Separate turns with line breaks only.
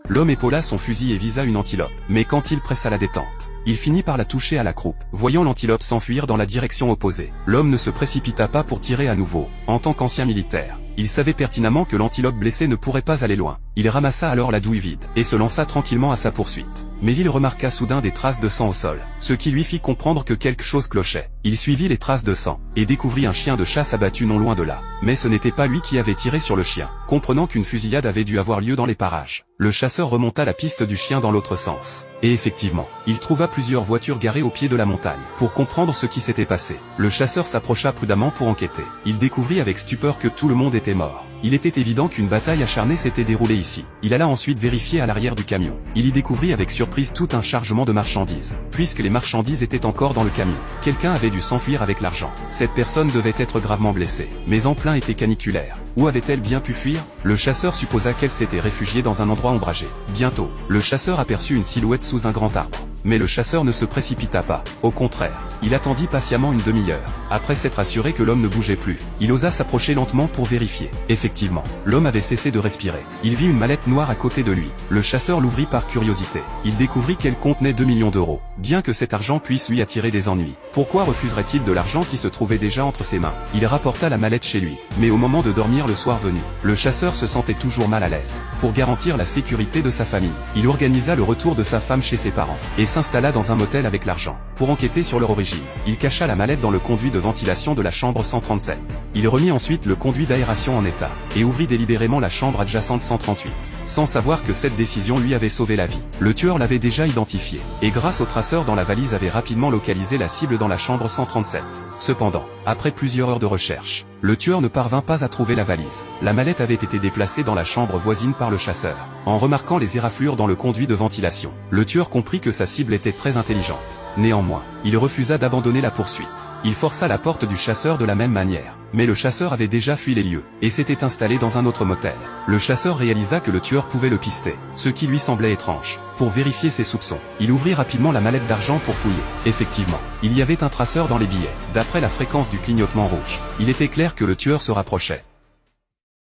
L'homme épaula son fusil et visa une antilope. Mais quand il pressa la détente, il finit par la toucher à la croupe. Voyant l'antilope s'enfuir dans la direction opposée, l'homme ne se précipita pas pour tirer à nouveau. En tant qu'ancien militaire, il savait pertinemment que l'antilope blessée ne pourrait pas aller loin. Il ramassa alors la douille vide, et se lança tranquillement à sa poursuite. Mais il remarqua soudain des traces de sang au sol, ce qui lui fit comprendre que quelque chose clochait. Il suivit les traces de sang, et découvrit un chien de chasse abattu non loin de là. Mais ce n'était pas lui qui avait tiré sur le chien. Comprenant qu'une fusillade avait dû avoir lieu dans les parages, le chasseur remonta la piste du chien dans l'autre sens. Et effectivement, il trouva plusieurs voitures garées au pied de la montagne. Pour comprendre ce qui s'était passé, le chasseur s'approcha prudemment pour enquêter. Il découvrit avec stupeur que tout le monde était mort. Il était évident qu'une bataille acharnée s'était déroulée ici. Il alla ensuite vérifier à l'arrière du camion. Il y découvrit avec surprise tout un chargement de marchandises. Puisque les marchandises étaient encore dans le camion, quelqu'un avait dû s'enfuir avec l'argent. Cette personne devait être gravement blessée, mais en plein été caniculaire. Où avait-elle bien pu fuir? Le chasseur supposa qu'elle s'était réfugiée dans un endroit ombragé. Bientôt, le chasseur aperçut une silhouette sous un grand arbre. Mais le chasseur ne se précipita pas. Au contraire, il attendit patiemment une demi-heure. Après s'être assuré que l'homme ne bougeait plus, il osa s'approcher lentement pour vérifier. Effectivement, l'homme avait cessé de respirer. Il vit une mallette noire à côté de lui. Le chasseur l'ouvrit par curiosité. Il découvrit qu'elle contenait 2 millions d'euros. Bien que cet argent puisse lui attirer des ennuis, pourquoi refuserait-il de l'argent qui se trouvait déjà entre ses mains? Il rapporta la mallette chez lui. Mais au moment de dormir le soir venu, le chasseur se sentait toujours mal à l'aise. Pour garantir la sécurité de sa famille, il organisa le retour de sa femme chez ses parents, et s'installa dans un motel avec l'argent. Pour enquêter sur leur origine, il cacha la mallette dans le conduit de ventilation de la chambre 137. Il remit ensuite le conduit d'aération en état, et ouvrit délibérément la chambre adjacente 138, sans savoir que cette décision lui avait sauvé la vie. Le tueur l'avait déjà identifié, et grâce au traceur dans la valise avait rapidement localisé la cible dans la chambre 137. Cependant, après plusieurs heures de recherche, le tueur ne parvint pas à trouver la valise. La mallette avait été déplacée dans la chambre voisine par le chasseur. En remarquant les éraflures dans le conduit de ventilation, le tueur comprit que sa cible était très intelligente. Néanmoins, il refusa d'abandonner la poursuite. Il força la porte du chasseur de la même manière. Mais le chasseur avait déjà fui les lieux, et s'était installé dans un autre motel. Le chasseur réalisa que le tueur pouvait le pister, ce qui lui semblait étrange. Pour vérifier ses soupçons, il ouvrit rapidement la mallette d'argent pour fouiller. Effectivement, il y avait un traceur dans les billets. D'après la fréquence du clignotement rouge, il était clair que le tueur se rapprochait.